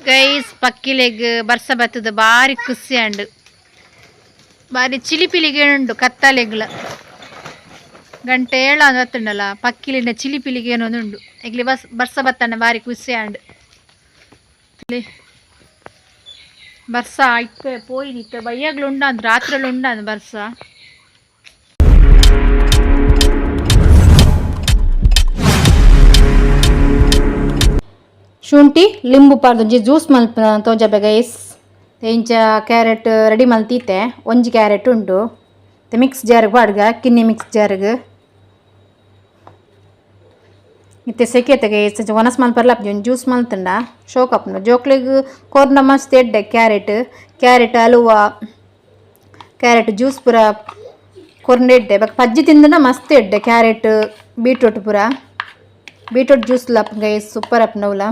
guys ಪಕ್ಕಿಲೆಗ್ ಬರ್ಸ ಬತ್ತದ ಬಾರಿ ಖುಷಿ ಅಂಡು ಬಾರಿ ಚಿಲಿಪಿಲಿಗೆ ಉಂಡು ಕತ್ತಲೆಗ್ಲ ಗಂಟೆ ಏಳ ಬತ್ತುಂಡಲ್ಲ ಪಕ್ಕಿಲಿನ ಚಿಲಿಪಿಲಿಗೆ ಏನೊಂದುಂಡು ಎಗ್ಲಿ ಬರ್ಸ ಬತ್ತಂಡ ಬಾರಿ ಖುಷಿ ಅಂಡು ಬರ್ಸ ಇಕ್ಕ ಪೋಯಿ ನಿತ್ತ ಬಯ್ಯಗ್ಲು ಉಂಡಾಂದು ರಾತ್ರಿಯಲ್ಲಿ ಉಂಡಾಂದು ಬರ್ಸ ಶುಂಠಿ ಲಿಂಬು ಪಾರ್ದು ಜ್ಯೂಸ್ ಮಲ್ಪ ತೋಜಬೆ ಗೈಸ್ ಇಂಚ ಕ್ಯಾರೆಟ್ ರೆಡಿ ಮಲ್ತೀತೆ ಒಂಜಿ ಕ್ಯಾರೆಟ್ ಉಂಟು ಮಿಕ್ಸ್ ಜಾರ್ಗೆ ಪಾಡ್ಗ ಕಿನ್ನಿ ಮಿಕ್ಸ್ ಜಾರ್ಗೆ ಇತ್ತೆ ಸೆಕೆತೆ ಗೈಸ್ ಒನಸ್ ಮಲ್ಪರ್ಲ ಜ್ಯೂಸ್ ಮಲ್ತಂಡ ಶೋಕ್ ಅಪ್ನು ಜೋಕ್ಲಿಗೆ ಕೊರ್ನ ಮಸ್ತ್ ಎಡ್ಡೆ ಕ್ಯಾರೆಟ್ ಹಲುವ ಕ್ಯಾರೆಟ್ ಜ್ಯೂಸ್ ಪೂರ ಕೊರ್ನ ಎಡ್ಡೆ ಬಕ್ ಪಜ್ಜಿ ತಿಂದನ ಮಸ್ತ್ ಎಡ್ಡೆ ಕ್ಯಾರೆಟ್ ಬೀಟ್ರೂಟ್ ಪೂರ ಬೀಟ್ರೂಟ್ ಜ್ಯೂಸ್ ಲಪ್ ಗೈಸ್ ಸೂಪರ್ ಅಪ್ನವುಲ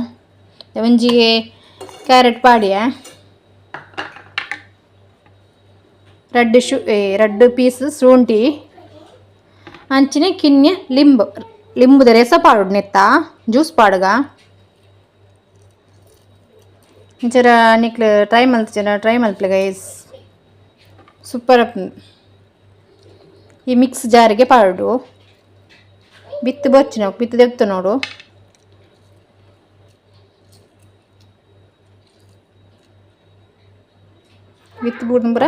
ಒಂಜಿಗೆ ಕ್ಯಾರೆಟ್ ಪಾಡಿಯ ರಡ್ಡು ಪೀಸ್ ಶುಂಠಿ ಅಂಚಿನ ಕಿನ್ಯ ಲಿಂಬುದ ರಸ ಪಾಡು ನೆತ್ತ ಜ್ಯೂಸ್ ಪಾಡುಗ ಇಂಚರ ನಿಕ್ಲು ಟ್ರೈ ಮಲ್ಪಲೆ ಗೈಸ್ ಸೂಪರ್ ಅಪ್ ಈ ಮಿಕ್ಸ್ ಜಾರಿಗೆ ಪಾಡು ಬಿತ್ತು ಬೊಚ್ಚು ನಾವು ಬಿತ್ತು ತೆಗ್ತು ನೋಡು ಬಿತ್ತು ಬೂಡ್ಬರ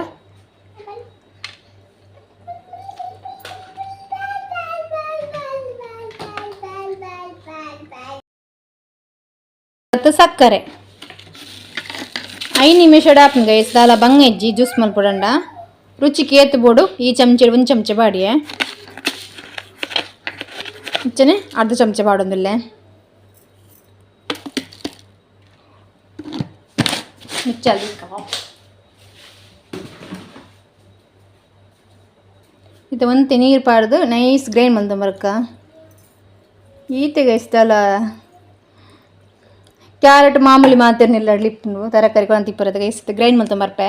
ಸಕ್ಕರೆ 5 ನಿಮಿಷ ಡಾಪ್ನ ಗೈಸ್ ದಾಲ ಬಂಗೆಜ್ಜಿ ಜ್ಯೂಸ್ ಮಲ್ಪಡಂಡ ರುಚಿಗೆ ಏತು ಬೋಡು ಈ ಚಮಚೆ ಒಂದು ಚಮಚೆ ಬಾಡಿಯೇ ಇಚ್ಚನೆ ಅರ್ಧ ಚಮಚೆ ಬಾಡೊಂದಿಲ್ಲೆ ಮಿಚ್ಚಲ್ಲಿ ಇದು ಒಂತೆ ನೀರು ಪಾಡ್ದು ನೈಸ್ ಗ್ರೈಂಡ್ ಮಲ್ದ ಮರಕ ಈತೆ ಗೈಸ್ ದಾಲ ಕ್ಯಾರೆಟ್ ಮಾಮೂಲಿ ಮಾತೇನಿಲ್ಲ ಲಿಪ್ಪು ತರಕಾರಿ ಕೊಳಂತ ಇಪ್ಪರತ್ತೆ ಗೈಸ್ ಗ್ರೈಂಡ್ ಮಲ್ತ ಮರ್ಪೆ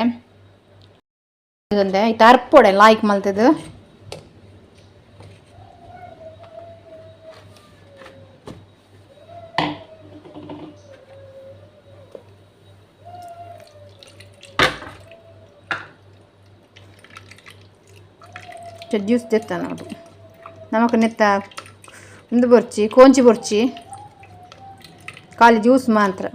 ಇದೊಂದೆ ಇದು ಅರ್ಪೊಡೆ ಲಾಯ್ಕ್ ಮಲ್ತದು ಜ್ಯೂಸ್ ತೆತ್ತ ನೋಡು ನಮಕ್ ನೆತ್ತ ಒಂದು ಬೊರ್ಚಿ ಕೋಂಚಿ ಬೊರ್ಚಿ ಖಾಲಿ ಜ್ಯೂಸ್ ಮಾತ್ರ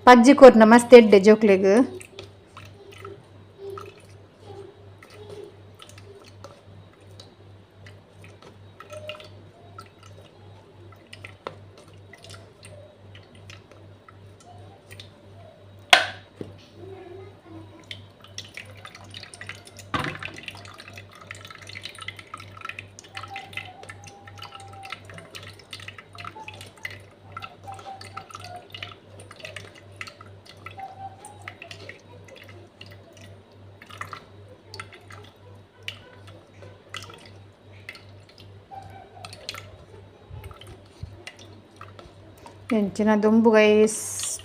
ಪಜ್ಜಿ ಕೊರ್ನ ಮಸ್ತ್ ಎಡ್ಡೆ ಜೋಕ್ಲೆಗ್ ಎಂಚಿನ ದೊಂಬು ಗೈಸ್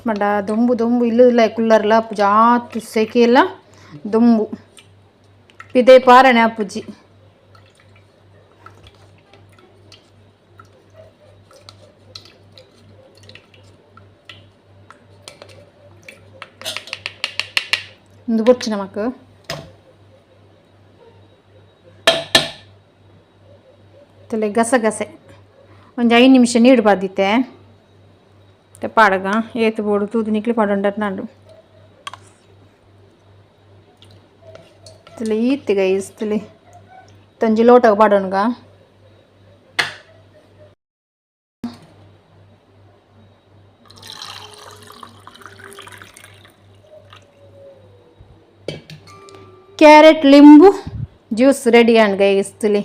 ಮಂಡ ದೊಂಬು ಇಲ್ಲದಿಲ್ಲ ಕುಲ್ಲರ್ಲ ಜಾತ್ ಸೆಕೆಲ್ಲ ದೊಂಬು ಪಿದೆ ಪಾರಣೆ ಅಪ್ಪುಜಿ ಒಂದು ಬೊಚ್ಚು ನಮಕ್ ತಲೆ ಗಸಗಸೆ ಒಂದು 5 ನಿಮಿಷ ನೀರು ಬಾದಿತ್ತೆ ಪಾಡಗ ಏತು ಬೋಡು ತೂದು ನಿಕ್ಲಿ ಪಾಡೊಂಡಟ್ ನಾಡು ತಲೆ ಈತಿ ಗೈಸ್ ತಲೆ ತಂಜಿ ಲೋಟಗ ಪಾಡೋನ್ಗ ಕ್ಯಾರೆಟ್ ಲಿಂಬು ಜ್ಯೂಸ್ ರೆಡಿ ಆಂಡ್ ಗೈಸ್ ತಲೆ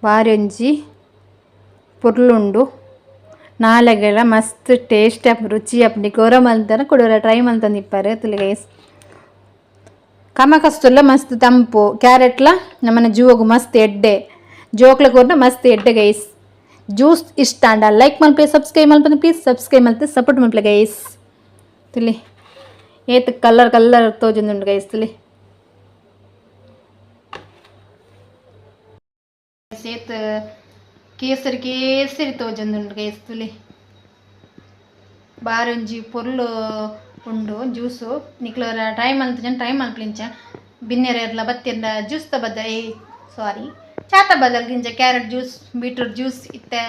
ಬಾರಿ ಒಂಜಿ ಪುರ್ಲುಂಡು ನಾಲೆಗೆಲ್ಲ ಮಸ್ತ್ ಟೇಸ್ಟ್ ಅಪ್ ರುಚಿ ಅಪ್ನಿ ಗೊರ ಮಲ್ತಾರ ಕೊಡೋರ ಟ್ರೈ ಮಲ್ತಂದು ಇಪ್ಪಾರೆ ತುಲಿ ಗೈಸ್ ಕಮಕಸ್ತುಲ್ಲ ಮಸ್ತ್ ತಂಪು ಕ್ಯಾರೆಟ್ಲ ನಮ್ಮನೆ ಜೂವಗು ಮಸ್ತ್ ಎಡ್ಡೆ ಜೋಕ್ಲ ಕೊರ್ನ ಮಸ್ತ್ ಎಡ್ಡೆ ಗೈಸ್ ಜ್ಯೂಸ್ ಇಷ್ಟ ಅಂಡ ಲೈಕ್ ಮಲ್ಪೆ ಸಬ್ಸ್ಕ್ರೈಬ್ ಮಲ್ಪನೆ ಪ್ಲೀಸ್ ಸಬ್ಸ್ಕ್ರೈಬ್ ಮಲ್ತೆ ಸಪೋರ್ಟ್ ಮಲ್ಪಲೆ ಗೈಸ್ ತುಲಿ ಏತ್ ಕಲ್ಲರ್ ತೋಜೊಂದುಂಡು ಗೈಸ್ ತುಲಿ ಏತ್ ಕೇಸರಿ ತೋಜೊಂದುಂಡು ಗೈಸ್ ತುಲಿ ಬಾರಿ ಒಂಜಿ ಪೊರ್ಲು ಉಂಡು ಜ್ಯೂಸು ನಿಕ್ಲರ ಟೈಮ್ ಅಂತ ಟೈಮ್ ಅನ್ಪ್ಲಿಂಚ ಬಿನ್ನೆರೆರ್ಲ ಬತ್ತಿಂದ ಜ್ಯೂಸ್ ಬದ ಸಾರಿ ಚಾತ ಬದಲ್ ಗಿಂಜ ಕ್ಯಾರೆಟ್ ಜ್ಯೂಸ್ ಬೀಟ್ರೂಟ್ ಜ್ಯೂಸ್ ಇತ್ತೆ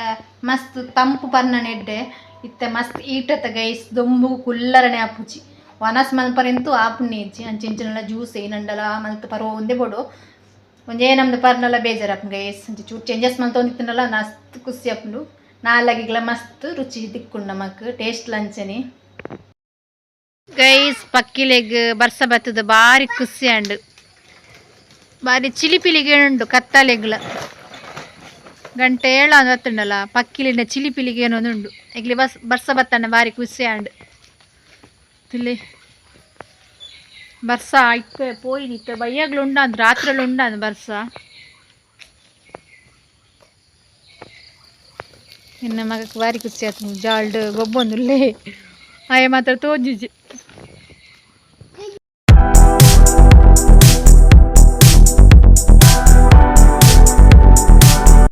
ಮಸ್ತ್ ತಂಪು ಪನ್ನನೆಡ್ಡೆ ಇತ್ತೆ ಮಸ್ತ್ ಈಟತ್ತ ಗೈಸ್ ದೊಂಬು ಕುಲ್ಲರನೆ ಆಪುಜಿ ವನಸ್ ಮಲ್ಪರೆಂತೂ ಆಪುಣ್ಣೆ ಇಜ್ಜಿ ಅಂಚಿಂಚಿನಲ್ಲ ಜ್ಯೂಸ್ ಏನಂಡಲ ಮಲ್ತು ಪರೋ ಒಂದೇ ಬೋಡು ಒಂಜೇ ನಮ್ದು ಪರ್ನೆಲ್ಲ ಬೇಜಾರಾಪು ಗೈಸ್ ಅಂಚೆ ಚೂರು ಚೇಂಜಸ್ ಮಲ್ತೊಂದಿತ್ತನಲ್ಲ ಮಸ್ತ್ ಖುಷಿ ಆಪುಂಡು ನಾಲ್ಗಿಗ್ಲ ಮಸ್ತ್ ರುಚಿ ತಿಕ್ಕೊಂಡು ನಮಕ್ ಟೇಸ್ಟ್ ಲಂಚನಿ ಗೈಸ್ ಪಕ್ಕಿಲೆಗ್ ಬರ್ಸ ಬತ್ತದ ಬಾರಿ ಖುಷಿ ಅಂಡು ಬಾರಿ ಚಿಲಿಪಿಲಿಗೆ ಉಂಡು ಕತ್ತಲೆಗ್ಲ ಗಂಟೆ 7 ಬತ್ತುಂಡಲ್ಲ ಪಕ್ಕಿಲಿನ ಚಿಲಿಪಿಲಿಗೆ ಏನೊಂದು ಉಂಡು ಎಗ್ಲಿ ಬರ್ಸ ಬತ್ತಣ್ಣ ಬಾರಿ ಖುಷಿ ಅಂಡು ಇಲ್ಲಿ ಬರ್ಸ ಇತ್ತೆ ಪೋಯಿನಿತ್ತೆ ಬಯ್ಯಗ್ಲು ಉಂಡಾಂದು ರಾತ್ರಿಯಲ್ಲಿ ಉಂಡಾಂದು ಬರ್ಸ ಇನ್ನು ಮಗಕ್ಕೆ ಬಾರಿ ಖುಷಿ ಆಯ್ತು ಜಾಲ್ಡ್ ಗೊಬ್ಬೊಂದುಲ್ಲೇ ಆಯ ಮಾತ್ರ ತೋಜಿಜಿ